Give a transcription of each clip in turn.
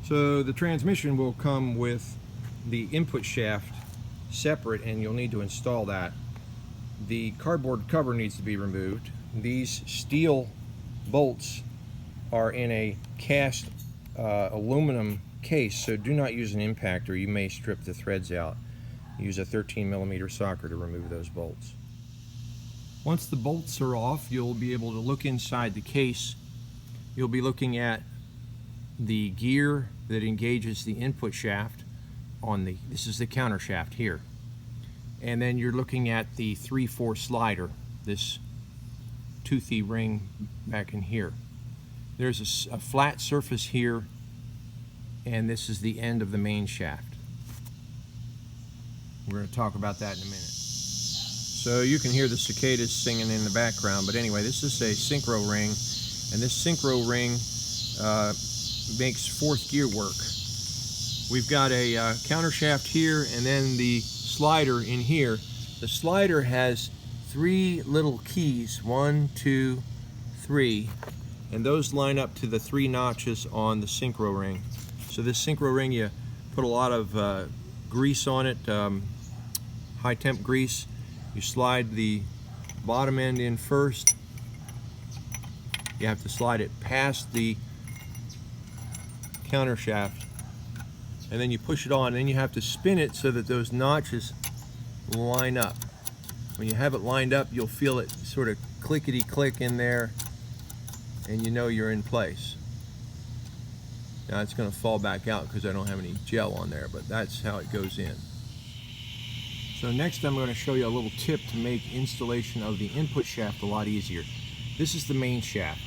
So the transmission will come with the input shaft separate, and you'll need to install that. The cardboard cover needs to be removed. These steel bolts are in a cast aluminum case, so do not use an impactor. You may strip the threads out. Use a 13mm socket to remove those bolts. Once the bolts are off, you'll be able to look inside the case. You'll be looking at the gear that engages the input shaft on this is the counter shaft here. And then you're looking at the 3/4 slider, this toothy ring back in here. There's a flat surface here, and this is the end of the main shaft. We're going to talk about that in a minute. So you can hear the cicadas singing in the background, but anyway, this is a synchro ring, and this synchro ring makes fourth gear work. We've got a counter shaft here, and then the slider in here. The slider has 3 little keys, 1, 2, 3, and those line up to the 3 notches on the synchro ring. So this synchro ring, you put a lot of grease on it, high temp grease. You slide the bottom end in first. You have to slide it past the counter shaft, and then you push it on, and then you have to spin it so that those notches line up. When you have it lined up, you'll feel it sort of clickety click in there, and you know you're in place. Now it's going to fall back out because I don't have any gel on there, but that's how it goes in. So next I'm going to show you a little tip to make installation of the input shaft a lot easier. This is the main shaft.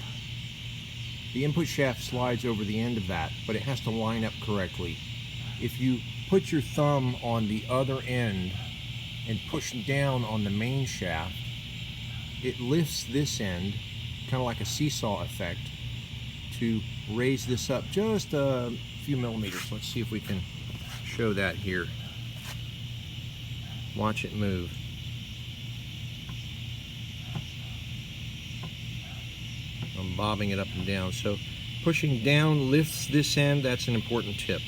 The input shaft slides over the end of that, but it has to line up correctly. If you put your thumb on the other end and push down on the main shaft, it lifts this end, kind of like a seesaw effect, to raise this up just a few millimeters. Let's see if we can show that here. Watch it move. I'm bobbing it up and down. So pushing down lifts this end. That's an important tip.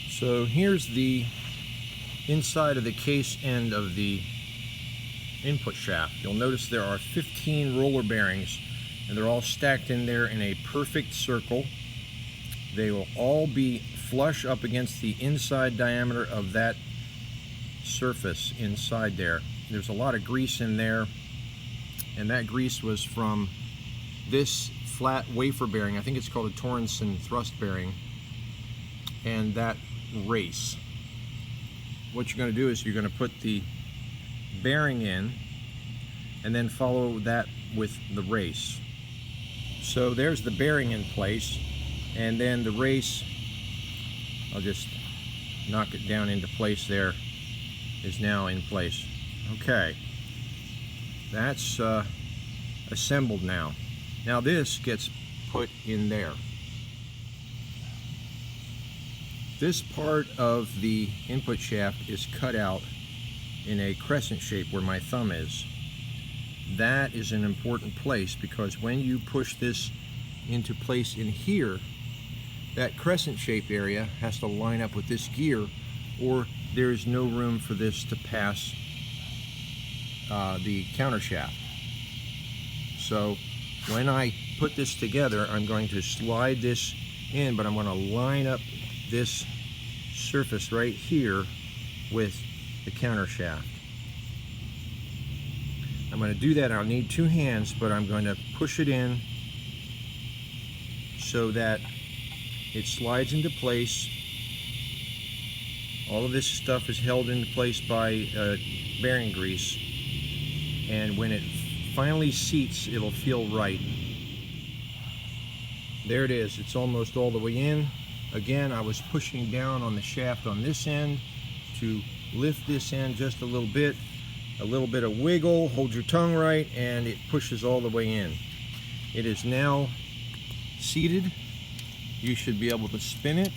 So here's the inside of the case end of the input shaft. You'll notice there are 15 roller bearings, and they're all stacked in there in a perfect circle. They will all be flush up against the inside diameter of that surface inside there. There's a lot of grease in there, and that grease was from this flat wafer bearing. I think it's called a Torrenson thrust bearing, and that race. What you're going to do is you're going to put the bearing in and then follow that with the race. So there's the bearing in place, and then the race, I'll just knock it down into place there, is now in place. Okay, that's assembled now. Now this gets put in there. This part of the input shaft is cut out in a crescent shape where my thumb is. That is an important place, because when you push this into place in here, that crescent shape area has to line up with this gear, or there is no room for this to pass the counter shaft. So when I put this together, I'm going to slide this in, but I'm going to line up this surface right here with the counter shaft. I'm going to do that. I'll need 2 hands, but I'm going to push it in so that it slides into place. All of this stuff is held into place by bearing grease, and when it finally seats, it'll feel right. There it is. It's almost all the way in. Again, I was pushing down on the shaft on this end to lift this end just a little bit of wiggle, hold your tongue right, and it pushes all the way in. It is now seated. You should be able to spin it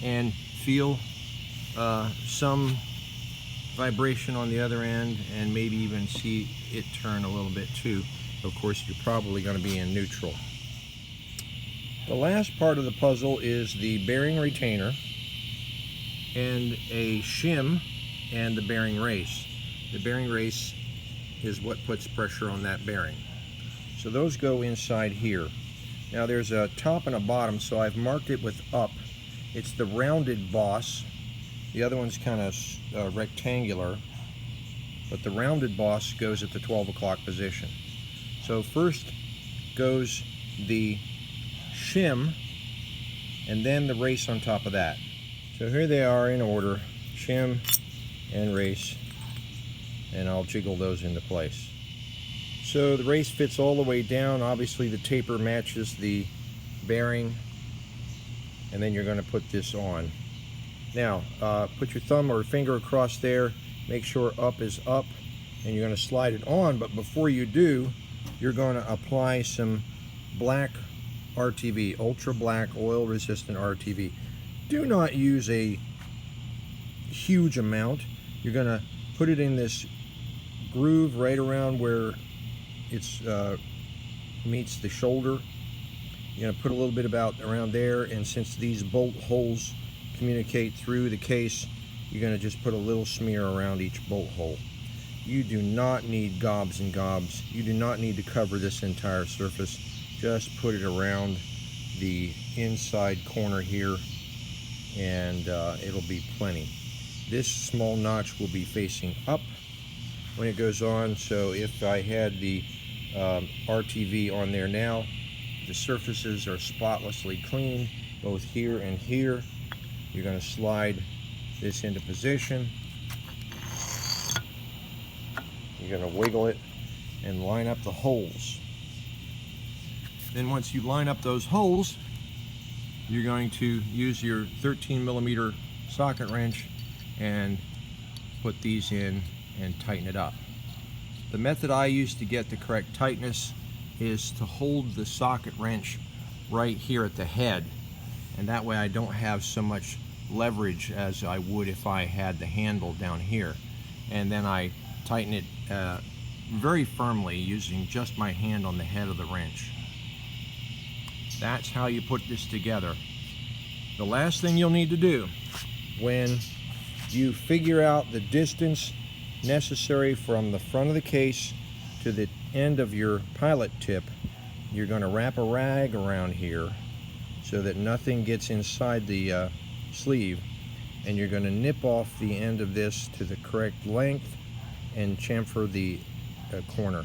and feel some vibration on the other end, and maybe even see it turn a little bit too. Of course, you're probably going to be in neutral. The last part of the puzzle is the bearing retainer and a shim and the bearing race. The bearing race is what puts pressure on that bearing. So those go inside here. Now there's a top and a bottom, so I've marked it with up. It's the rounded boss. The other one's kind of rectangular, but the rounded boss goes at the 12 o'clock position. So first goes the shim and then the race on top of that. So here they are in order, shim and race, and I'll jiggle those into place. So the race fits all the way down. Obviously the taper matches the bearing, and then you're going to put this on. Now put your thumb or finger across there, make sure up is up, and you're going to slide it on. But before you do, you're going to apply some black RTV, ultra black oil resistant RTV. Do not use a huge amount. You're going to put it in this groove right around where it's meets the shoulder. You're going to put a little bit about around there, and since these bolt holes communicate through the case, you're going to just put a little smear around each bolt hole. You do not need gobs and gobs. You do not need to cover this entire surface. Just put it around the inside corner here, and it'll be plenty. This small notch will be facing up when it goes on, so if I had the RTV on there now, the surfaces are spotlessly clean, both here and here. You're going to slide this into position. You're going to wiggle it and line up the holes. Then once you line up those holes, you're going to use your 13mm socket wrench and put these in and tighten it up. The method I use to get the correct tightness is to hold the socket wrench right here at the head, and that way I don't have so much leverage as I would if I had the handle down here. And then I tighten it very firmly using just my hand on the head of the wrench. That's how you put this together. The last thing you'll need to do when you figure out the distance necessary from the front of the case to the end of your pilot tip, you're going to wrap a rag around here so that nothing gets inside the sleeve, and you're going to nip off the end of this to the correct length and chamfer the corner.